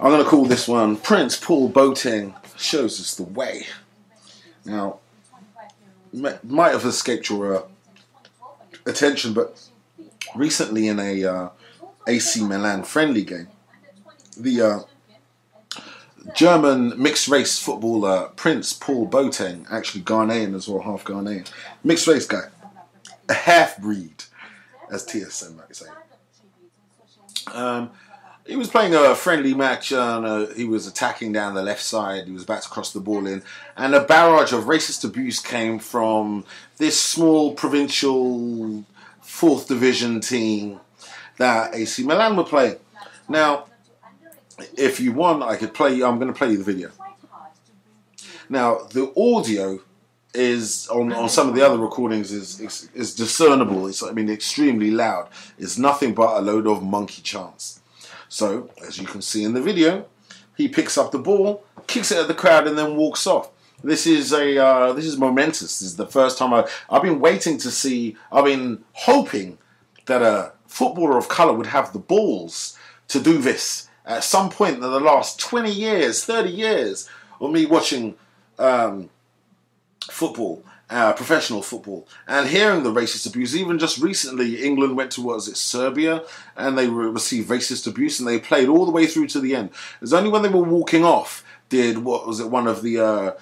I'm going to call this one Prince Paul Boteng Shows Us the Way. Now, might have escaped your attention, but recently in a AC Milan friendly game, the German mixed race footballer Prince Paul Boteng, actually Ghanaian as well, half Ghanaian, mixed race guy, a half-breed, as TSM might say. He was playing a friendly match, he was attacking down the left side, he was about to cross the ball in, and a barrage of racist abuse came from this small provincial 4th division team that AC Milan were playing. Now, if you want, I could play, I'm going to play you the video. Now, the audio is, on some of the other recordings, is discernible. It's, I mean, extremely loud. It's nothing but a load of monkey chants. So, as you can see in the video, he picks up the ball, kicks it at the crowd, and then walks off. This is momentous. This is the first time I've been waiting to see. I've been hoping that a footballer of colour would have the balls to do this at some point in the last 20 years, 30 years of me watching football, professional football, and hearing the racist abuse. Even just recently, England went to, what was it, Serbia, and they received racist abuse, and they played all the way through to the end. It's only when they were walking off did, what was it, one of the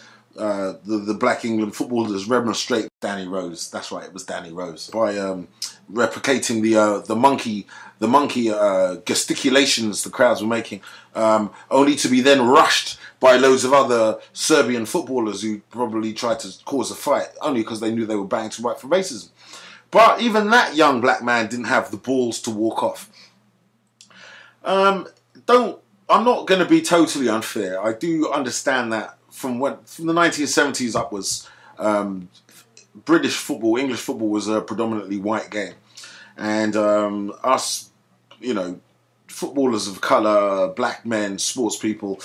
black England footballers remonstrate. Danny Rose, that's right, it was Danny Rose, by replicating the monkey gesticulations the crowds were making, only to be then rushed by loads of other Serbian footballers who probably tried to cause a fight, only because they knew they were banging to right for racism. But even that young black man didn't have the balls to walk off. I'm not going to be totally unfair. I do understand that from the 1970s upwards, British football, English football was a predominantly white game. And us, you know, footballers of colour, black men, sports people,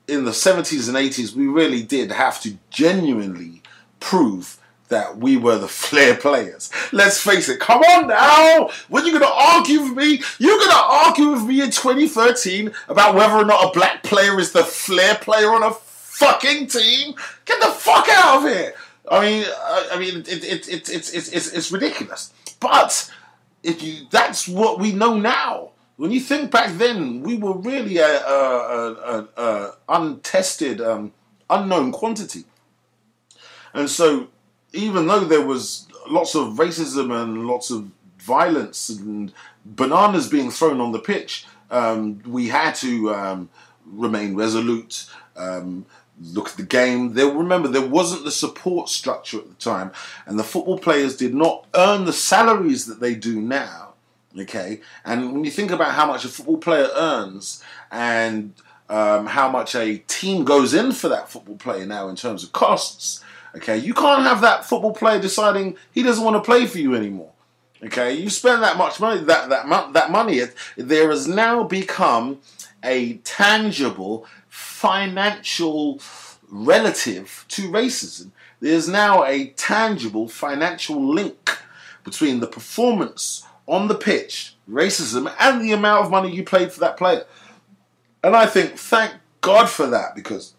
in the 70s and 80s, we really did have to genuinely prove that we were the flair players. Let's face it, come on now! When you going to argue with me? You're going to argue with me in 2013 about whether or not a black player is the flair player on a fucking team? Get the fuck out of here! I mean, it's ridiculous. But that's what we know now. When you think back then, we were really a untested, unknown quantity. And so, even though there was lots of racism and lots of violence and bananas being thrown on the pitch, we had to remain resolute, look at the game. Remember, there wasn't the support structure at the time, and the football players did not earn the salaries that they do now. Okay, and when you think about how much a football player earns and how much a team goes in for that football player now in terms of costs, okay, you can't have that football player deciding he doesn't want to play for you anymore. Okay, you spend that much money, that money, there has now become a tangible financial relative to racism. There's now a tangible financial link between the performance on the pitch, racism, and the amount of money you paid for that player. And I think, thank God for that, because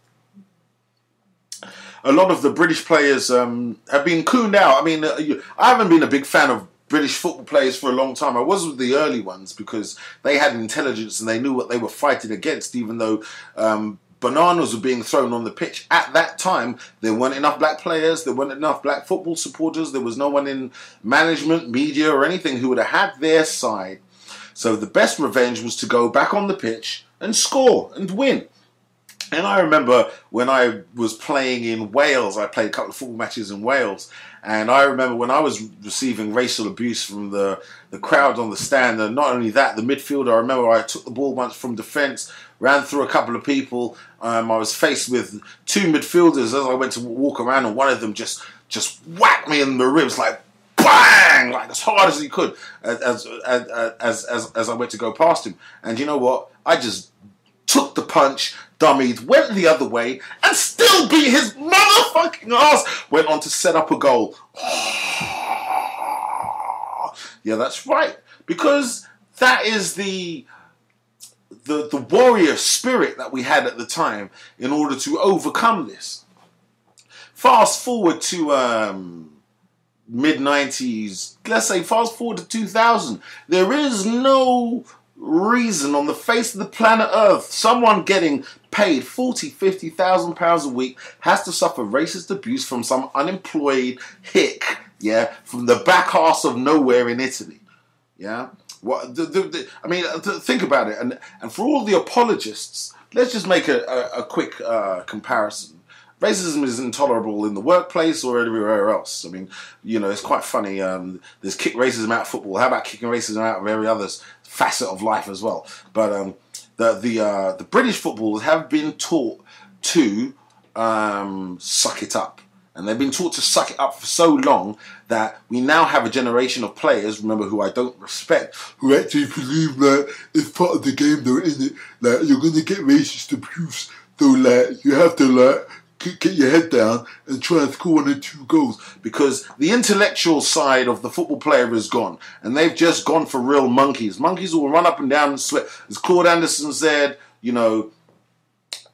a lot of the British players have been cooned out. I mean, I haven't been a big fan of British football players for a long time. I was with the early ones because they had intelligence and they knew what they were fighting against, even though bananas were being thrown on the pitch. At that time, there weren't enough black players, there weren't enough black football supporters, there was no one in management, media or anything who would have had their side. So the best revenge was to go back on the pitch and score and win. And I remember when I was playing in Wales, I played a couple of football matches in Wales, and I remember when I was receiving racial abuse from the crowd on the stand, and not only that, the midfielder, I remember I took the ball once from defence, ran through a couple of people, I was faced with two midfielders as I went to walk around, and one of them just whacked me in the ribs, like bang, like as hard as he could, as I went to go past him. And you know what? I just took the punch, dummied, went the other way, and still beat his motherfucking ass. Went on to set up a goal. Yeah, that's right. Because that is the the warrior spirit that we had at the time in order to overcome this. Fast forward to mid-90s, let's say fast forward to 2000, there is no reason on the face of the planet Earth someone getting paid 40, 50,000 pounds a week has to suffer racist abuse from some unemployed hick, yeah, from the back arse of nowhere in Italy, yeah. What I mean, think about it, and for all the apologists, let's just make a quick comparison. Racism is intolerable in the workplace or everywhere else. I mean, you know, it's quite funny. There's kick racism out of football. How about kicking racism out of every other facet of life as well? But the British footballers have been taught to suck it up. And they've been taught to suck it up for so long that we now have a generation of players, remember, who I don't respect, who actually believe that it's part of the game they're in it, that you're going to get racist abuse, so like, you have to like get your head down and try and score 1 or 2 goals. Because the intellectual side of the football player is gone, and they've just gone for real monkeys. Monkeys will run up and down and sweat. As Claude Anderson said, you know,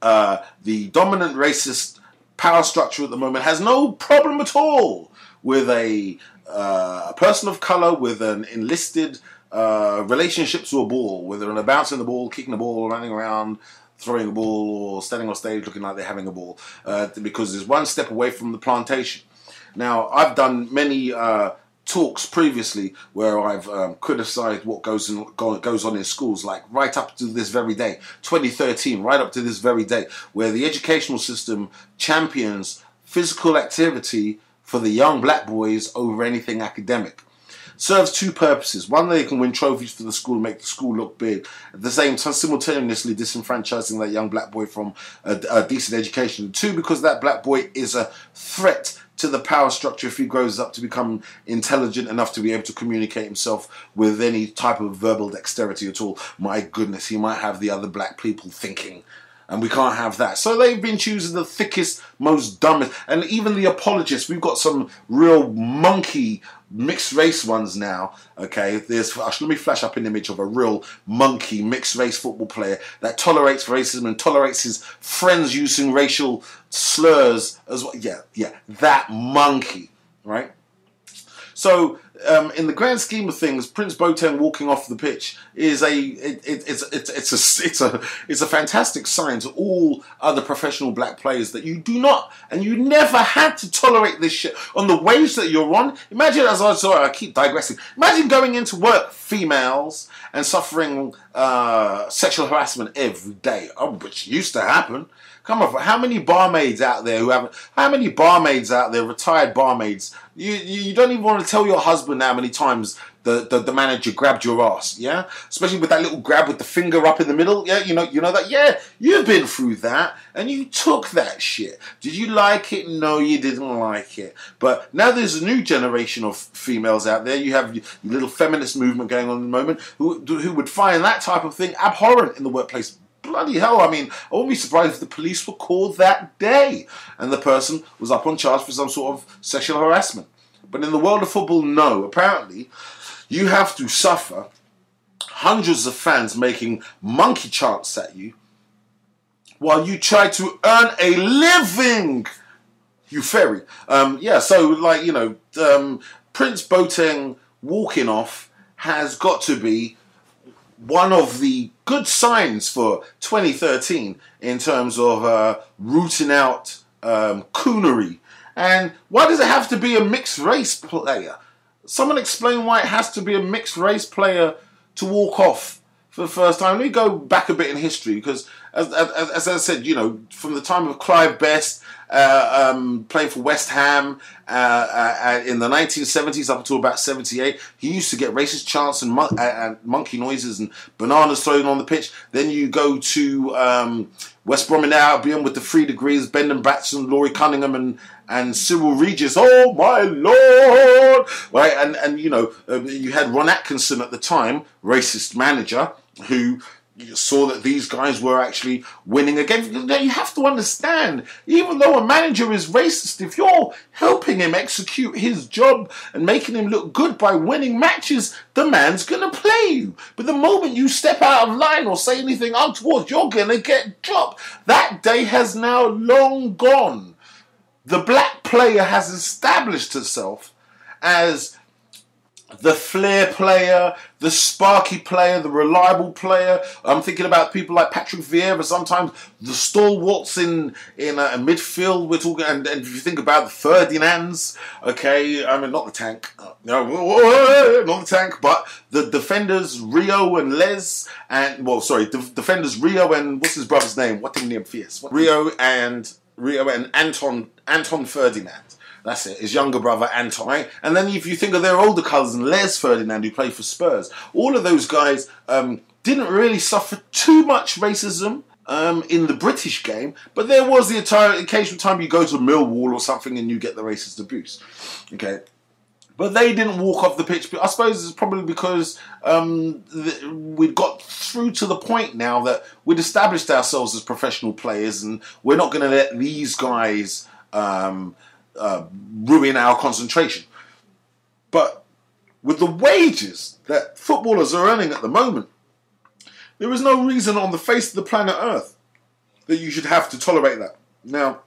the dominant racist power structure at the moment has no problem at all with a person of colour with an enlisted relationship to a ball, whether they're bouncing the ball, kicking the ball, running around, throwing a ball, or standing on stage looking like they're having a ball, because there's one step away from the plantation. Now, I've done many talks previously where I've criticised what goes on in schools, like right up to this very day, 2013, right up to this very day, where the educational system champions physical activity for the young black boys over anything academic. Serves 2 purposes. One, they can win trophies for the school, make the school look big. At the same time, simultaneously disenfranchising that young black boy from a decent education. 2, because that black boy is a threat to the power structure if he grows up to become intelligent enough to be able to communicate himself with any type of verbal dexterity at all. My goodness, he might have the other black people thinking, and we can't have that. So they've been choosing the thickest, most dumbest, and even the apologists. We've got some real monkey mixed race ones now. Okay, let me flash up an image of a real monkey mixed race football player that tolerates racism and tolerates his friends using racial slurs as well. Yeah, that monkey, right? So, in the grand scheme of things, Prince Boteng walking off the pitch is it's a fantastic sign to all other professional black players that you do not and you never had to tolerate this shit on the wage that you're on. Imagine, I keep digressing. Imagine going into work, females, and suffering sexual harassment every day, which used to happen. Come on, how many barmaids out there retired barmaids, you don't even want to tell your husband how many times the manager grabbed your ass, yeah? Especially with that little grab with the finger up in the middle, yeah? You know that, yeah, you've been through that, and you took that shit. Did you like it? No, you didn't like it. But now there's a new generation of females out there. You have your little feminist movement going on at the moment who would find that type of thing abhorrent in the workplace. Bloody hell, I mean, I wouldn't be surprised if the police were called that day and the person was up on charge for some sort of sexual harassment. But in the world of football, no. Apparently, you have to suffer hundreds of fans making monkey chants at you while you try to earn a living. You ferry. So, like, you know, Prince Boteng walking off has got to be one of the good signs for 2013 in terms of rooting out coonery. And why does it have to be a mixed race player? Someone explain why it has to be a mixed race player to walk off for the first time. Let me go back a bit in history, because as I said, you know, from the time of Clive Best playing for West Ham in the 1970s up until about 78, he used to get racist chants and monkey noises and bananas thrown on the pitch. Then you go to West Bromwich Albion with the 3 Degrees, Brendan Batson, Laurie Cunningham and Cyril Regis, oh my lord, right? And you know, you had Ron Atkinson at the time, racist manager, who you saw that these guys were actually winning again. You have to understand, even though a manager is racist, if you're helping him execute his job and making him look good by winning matches, the man's going to play you. But the moment you step out of line or say anything untoward, you're going to get dropped. That day has now long gone. The black player has established herself as the flair player, the sparky player, the reliable player. I'm thinking about people like Patrick Vieira, sometimes the stalwarts in a midfield. We're talking, and if you think about the Ferdinands, okay, I mean, not the tank, no, not the tank, but the defenders Rio and Les, and, well, sorry, defenders Rio and, what's his brother's name? What name Fierce? Rio and Anton Ferdinand. That's it, his younger brother Anton, right? And then if you think of their older cousin Les Ferdinand, who played for Spurs, all of those guys didn't really suffer too much racism in the British game, but there was the occasional time you go to Millwall or something and you get the racist abuse, okay? But they didn't walk off the pitch. I suppose it's probably because we'd got through to the point now that we'd established ourselves as professional players, and we're not going to let these guys ruin our concentration. But with the wages that footballers are earning at the moment, there is no reason on the face of the planet Earth that you should have to tolerate that. Now,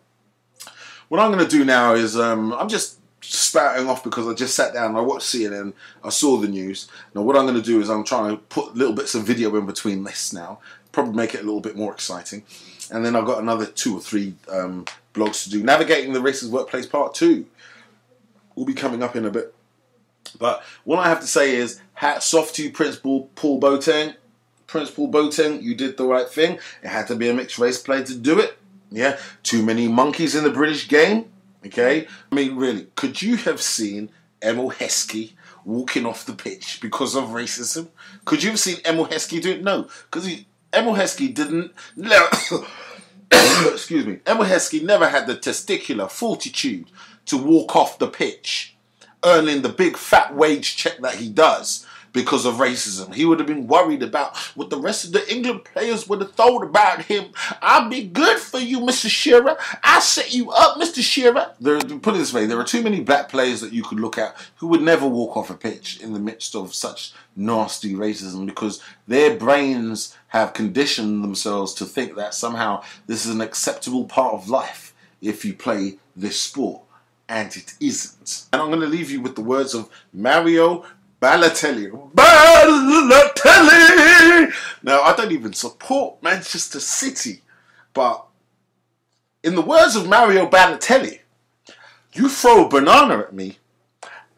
what I'm going to do now is I'm just spouting off because I just sat down and I watched CNN, I saw the news. Now what I'm going to do is I'm trying to put little bits of video in between this now, probably make it a little bit more exciting. And then I've got another 2 or 3 blogs to do. Navigating the Racist Workplace Part 2 will be coming up in a bit. But what I have to say is, hats off to you, Prince Paul Boteng. Prince Paul Boteng, you did the right thing. It had to be a mixed race player to do it. Yeah, too many monkeys in the British game. Okay, I mean, really, could you have seen Emile Hesky walking off the pitch because of racism? Could you have seen Emile Hesky do it? No, because Emile Hesky didn't. Excuse me. Emile Hesky never had the testicular fortitude to walk off the pitch, earning the big fat wage check that he does because of racism. He would have been worried about what the rest of the England players would have thought about him. I'll be good for you, Mr. Shearer. I'll set you up, Mr. Shearer. Put it this way, there are too many black players that you could look at who would never walk off a pitch in the midst of such nasty racism, because their brains have conditioned themselves to think that somehow this is an acceptable part of life if you play this sport. And it isn't. And I'm going to leave you with the words of Mario Balotelli. Now, I don't even support Manchester City, but in the words of Mario Balotelli, you throw a banana at me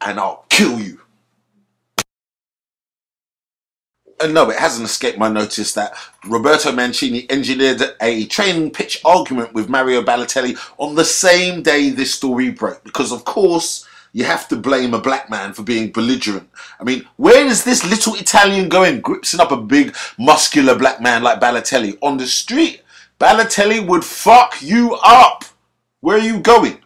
and I'll kill you. And no, it hasn't escaped my notice that Roberto Mancini engineered a training pitch argument with Mario Balotelli on the same day this story broke, because of course you have to blame a black man for being belligerent. I mean, where is this little Italian going, gripsing up a big, muscular black man like Balotelli? On the street, Balotelli would fuck you up. Where are you going?